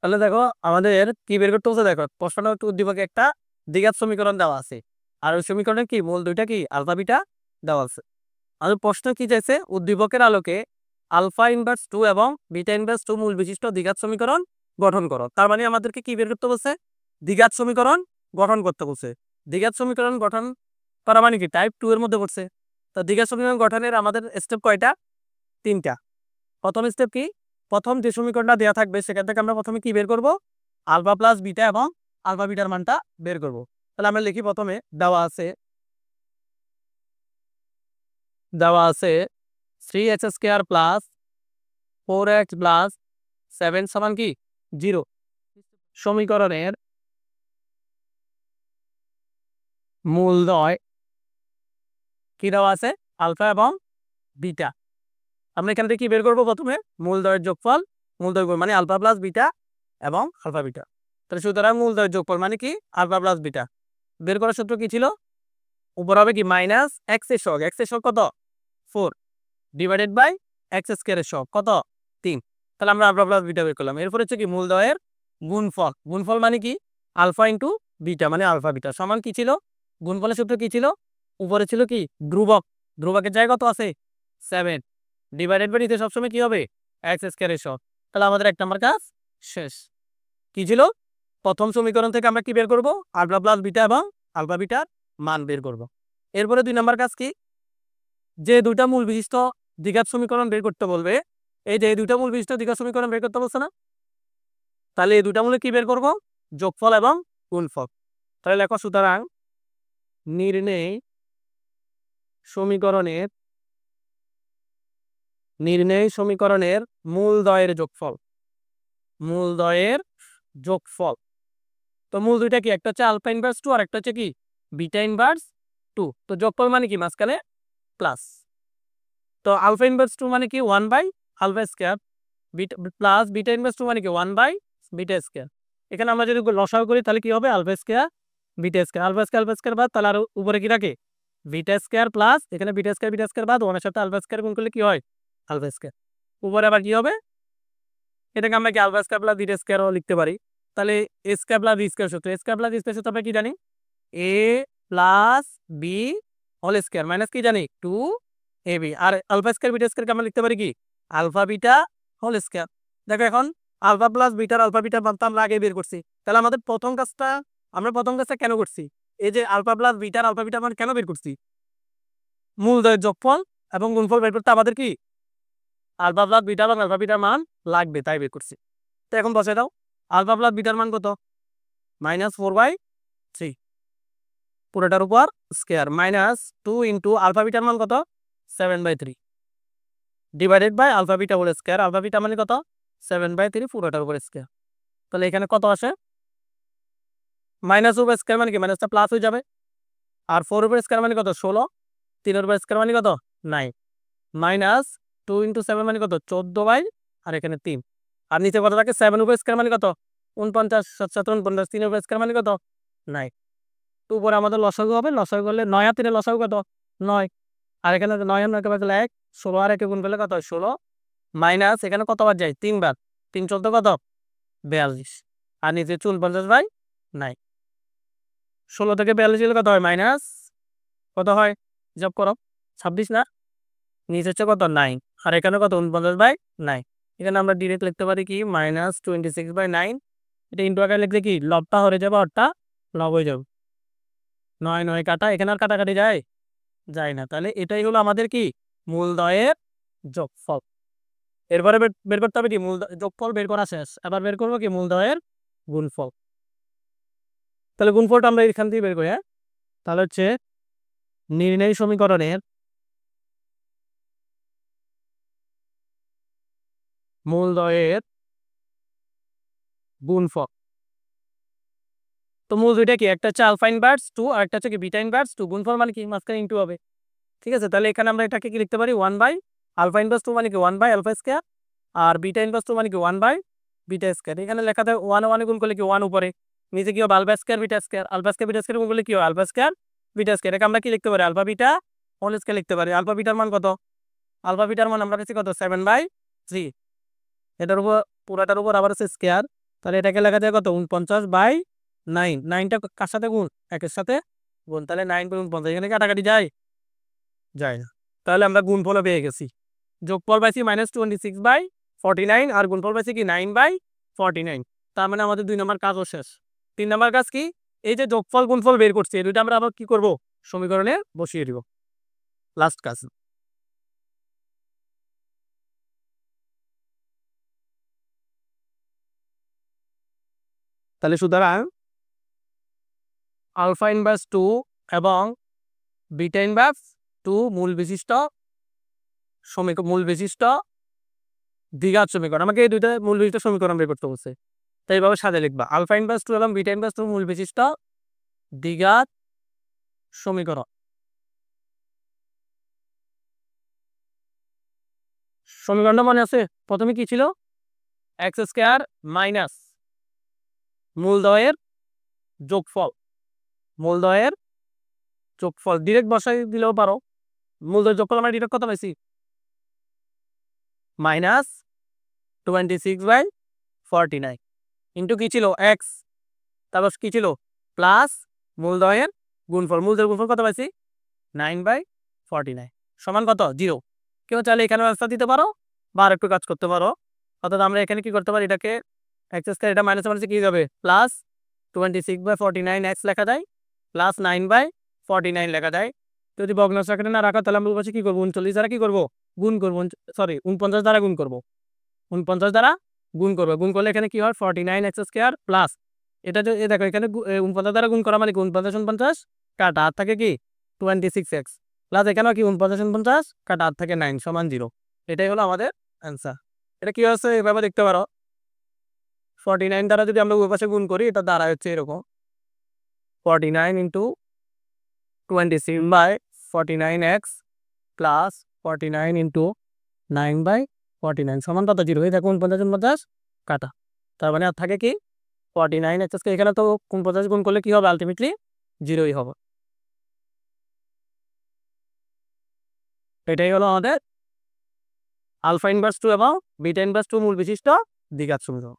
তাহলে দেখো আমাদের কি বের করতে হচ্ছে, দেখো প্রশ্নটা একটু উদ্দীপকে একটা দ্বিঘাত সমীকরণ দেওয়া আছে, আর ওই সমীকরণে কি মূল দুইটা কি আলফা বিটা দেওয়া আছে। আর প্রশ্ন কি চাইছে, উদ্দীপকের আলোকে আলফা ইনভার্স 2 এবং বিটা ইনভার্স 2 মূল বিশিষ্ট দ্বিঘাত সমীকরণ গঠন করো। তার মানে আমাদেরকে কি বের করতে বলছে, দ্বিঘাত সমীকরণ গঠন করতে বলছে। দ্বিঘাত সমীকরণ গঠন করা মানে কি টাইপ 2 এর মধ্যে পড়ছে। তো দ্বিঘাত সমীকরণ গঠনের আমাদের স্টেপ কয়টা, 3টা। প্রথম স্টেপ কি, প্রথম যে সমীকরণটা দেওয়া থাকবে সেখান থেকে আমরা প্রথমে কি বের করব, আলফা প্লাস বিটা এবং আলফা বিটার মানটা বের করব। তাহলে আমরা লিখি, প্রথমে দেওয়া আছে 3x square plus 4x plus 7 সমান কি 0। সমীকরণের মূলদ্বয় কি দেওয়া আছে, আলফা এবং বিটা। আমরা এখান থেকে কি বের করবো, প্রথমে মূলদ্বয়ের যোগফল, মূলদ্বয় মানে আলফা প্লাস বিটা এবং আলফা বিটা। তাহলে সুতরাং মূলদ্বয়ের যোগফল মানে কি আলফা প্লাস বিটা। বের করার সূত্র কি ছিল, উপর হবে কি মাইনাস এক্স এর সহগ, এক্স এর সহগ কত 4 ডিভাইডেড বাই এক্স স্কয়ারের সহগ কত 3। তাহলে আমরা আলফা প্লাস বিটা বের করলাম। এরপর হচ্ছে কি মূলদ্বয়ের গুণফল, গুণফল মানে কি আলফা ইন্টু বিটা মানে আলফা বিটা সমান কি ছিল, গুণফলের সূত্র কি ছিল, উপরে ছিল কি ধ্রুবক, ধ্রুবকের জায়গা কত আছে 7 ডিভাইডেড বাই নিতে সবসময় কি হবে এক্স স্কয়ারের সহগ। তাহলে আমাদের 1 নম্বর কাজ শেষ। কি ছিল, প্রথম সমীকরণ থেকে আমরা কি বের করব, আলফা প্লাস বিটা এবং আলফা বিটার মান বের করব। এরপরে 2 নম্বর কাজ কি, যে দুইটা মূল বিশিষ্ট দ্বিঘাত সমীকরণ বের করতে বলবে, এই যে এই দুইটা মূল বিশিষ্ট দ্বিঘাত সমীকরণ বের করতে বলছে না, তাহলে এই দুইটা মূলে কি বের করব, যোগফল এবং গুণফল। তাহলে লেখো, সুতরাং নির্ণয় সমীকরণের মূলদ্বয়ের যোগফল, মূলদ্বয়ের যোগফল। তো মূল দুইটা কি, একটা হচ্ছে আলফা ইনভার্স 2 আর একটা হচ্ছে কি বিটা ইনভার্স 2। তো যোগফল মানে কি মাঝখানে প্লাস। তো আলফা ইনভার্স 2 মানে কি 1 by alpha square, beta plus beta inverse 2 মানে কি 1 বাই বিটা স্কয়ার। এখানে আমরা যদি লসাগু করি তাহলে কি হবে, alpha square beta square, alpha square বাদ, তাহলে আর উপরে কি রাখে বিটা স্কয়ার প্লাস এখানে বিটা স্কয়ার বাদ 1 এর সাথে আলফা স্কয়ার গুণ করলে কি হয় আলফা স্কয়ার। উপরে আবার কি হবে, এটাকে আমরা কি আলফা স্কয়ার প্লাস বিটা স্কয়ারও লিখতে পারি। তাহলে a square plus b square সূত্র, a square plus b square সূত্র আমরা কি জানি, a plus b whole square minus কি জানি 2 ab। আর আলফা স্কয়ার বিটা স্কয়ারকে আমরা লিখতে পারি কি আলফা বিটা হোল স্কয়ার। দেখো এখন আলফা প্লাস বিটার আলফা বিটার মানটা আমরা আগে বের করছি। তাহলে আমাদের আমরা প্রথম কাজটা কেন করছি, এই যে আলফা প্লাস বিটার আলফা বিটার মান কেন বের করছি, মূলদ্বয়ের যোগফল এবং গুণফল বের করতে আমাদের কি আলফা প্লাস বিটা এবং আলফা বিটার মান লাগবে, তাই বের করছি। তো এখন বসাই দাও, আলফা প্লাস বিটার মান কত -4/3 পুরোটার উপর স্কয়ার, মাইনাস 2 ইন্টু আলফা বিটার মান কত 7/3 divided by alpha beta whole square, alpha beta মানে কত 7/3 পুরোটার উপর স্কয়ার। তাহলে এখানে কত আসে, মাইনাস উপর স্কয়ার মানে কি মাইনাসটা প্লাস হয়ে যাবে, আর 4 উপর স্কয়ার মানে কত 16, 3 উপর স্কয়ার মানে কত 9, মাইনাস 2 ইন্টু 7 মানে কত 14 বাই আর এখানে 3, আর নিচে কত থাকে 7 উপর স্কয়ার মানে কত 49, 7 7 49, 3 উপর স্কয়ার মানে কত 9। তো উপরে আমাদের লসাগু হবে, লসাগু করলে 9 আর 3 লসাগু কত 9, আর এখানে 9 আর 9 কে ভাগ করলে 1, 16 আর 1 গুণ করলে কত 16, মাইনাস এখানে কতবার যায় 3 বার, 3 14 কত 42, আর নিচে 49/9। 16 থেকে 42 গেলে কত হয় মাইনাস কত হয়, হিসাব করো 26 না, নিচে হচ্ছে কত 9, আর এখানে কত 49/9। এখানে আমরা ডিরেক্ট লিখতে পারি কি -26/9। এটা ইন্টু আকারে লিখলে কি লবটা হয়ে যাবে, অরটা লব হয়ে যাবে, 9 9 কাটা, এখানে আর কাটাকাটি যায় না। তাহলে এটাই হলো আমাদের কি মূলদ্বয়ের যোগফল। এরপরে বের করতে হবে কি যোগফল বের করা শেষ, এবার বের করবো কি মূলদ্বয়ের গুণফল। তাহলে গুণফলটা আমরা এখান থেকে বের করি। হ্যাঁ, তাহলে হচ্ছে নির্ণয় সমীকরণের মূলদ্বয়ের গুণফল। তো মূল দুইটা কি, একটা হচ্ছে আলফা ইনভার্স 2 আর একটা হচ্ছে কি বিটা ইনভার্স 2। গুণফল মানে কি মাঝখানে ইনটু হবে, ঠিক আছে। তাহলে এখানে আমরা এটাকে কি লিখতে পারি 1 বাই আলফা ইনভার্স 2 মানে কি 1 বাই আলফা স্কয়ার, আর বিটা ইনভার্স 2 মানে কি 1 বাই বিটা স্কয়ার। এখানে লেখা থাকে 1 1 গুণ করলে কি 1 উপরে, নিচে কি হবে alpha square beta square, alpha square beta square গুণ করলে কি হয় আলফা স্কয়ার বিটা স্কয়ার। এটাকে আমরা কি লিখতে পারি আলফা বিটা হোল স্কয়ার লিখতে পারি। আলফা বিটার মান কত, আলফা বিটার মান আমরা পেয়েছি কত 7/3, এটার উপর পুরাটার উপর আবার আছে স্কয়ার, তাহলে এটাকে লেখা যায় কত 49/9, 9টা কার সাথে গুণ, 1-এর সাথে গুণ, তাহলে 9/49 এখানে কাটাকাটি যায় যায় না, তাহলে আমরা গুণফল পেয়ে গেছি। যোগফল পাইছি -26/49 আর গুণফল পাইছি কি 9/49। তার মানে আমাদের 2 নম্বর কাজও শেষ। 3 নম্বর কাজ কি, এই যে যোগফল গুণফল বের করছি এই দুইটা আমরা আবার কি করব, সমীকরণে বসিয়ে দিব। লাস্ট কাজ। তাহলে সুতরাং আলফা ইনভার্স 2 এবং বিটা ইনভার্স 2 মূল বিশিষ্ট দ্বিঘাত সমীকরণ। আমাকে এই দুইটা মূল বিশিষ্ট সমীকরণ বের করতে বলছে, তাই এইভাবে সাজে লিখবা আলফা ইনভার্স 2 এবং বিটা ইনভার্স 2 মূল বিশিষ্ট দ্বিঘাত সমীকরণ। সমীকরণটা মনে আছে, প্রথমে কি ছিল, এক্স স্কয়ার মাইনাস মূলদয়ের যোগফল, মূলদয়ের যোগফল ডিরেক্ট বসাই দিলেও পারো। মূলদয়ের যোগফল আমরা ডিরেক্ট কত পাইছি, -26/49 ইন্টু কি ছিল এক্স, তারপর কি ছিল প্লাস মূলদয়ের গুণফল, মূলদয়ের গুণফল কত পাইছি 9/49 সমান কত 0। কেউ চাইলে এখানে রাস্তা দিতে পারো বা আর একটু কাজ করতে পারো। অর্থাৎ আমরা এখানে কি করতে পারি, এটাকে এক্স স্কয়ার, এটা মাইনাস মাইনাসে কি যাবে প্লাস 26/49 এক্স লেখা যায় প্লাস 9/49 লেখা যায়। যদি ভগ্নাংশ আকারে না রাখা তাহলে আমরা পাশে কি করবো 39 দ্বারা কি করবো গুণ করবো, সরি 49 দ্বারা গুণ করবো, 49 দ্বারা গুণ করবো। গুণ করলে এখানে কি হয় 49 এক্স স্কয়ার প্লাস এটা যে দেখো এখানে 49 দ্বারা গুণ করা মানে 49 কাটা আর থাকে কি 26x প্লাস এখানেও কি 49 কাটা আর থাকে 9 সমান 0। এটাই হলো আমাদের অ্যান্সার। এটা কি হচ্ছে এভাবে দেখতে পারো, 49 দ্বারা যদি আমরা উভয় পাশে গুণ করি এটা দাঁড়ায় হচ্ছে এরকম 49 ইন্টু 26/49x প্লাস 49 ইন্টু 9/49 সমান কত 0 হয়ে থাকে 49 কাটা, তার মানে আর থাকে কি 49 এক্সকে এখানে তো 49 গুণ করলে কি হবে আলটিমেটলি 0ই হবে। এটাই হলো আমাদের আলফা ইনভার্স 2 এবং বিটা ইনভার্স 2 মূল বিশিষ্ট দ্বিঘাত সমীকরণ।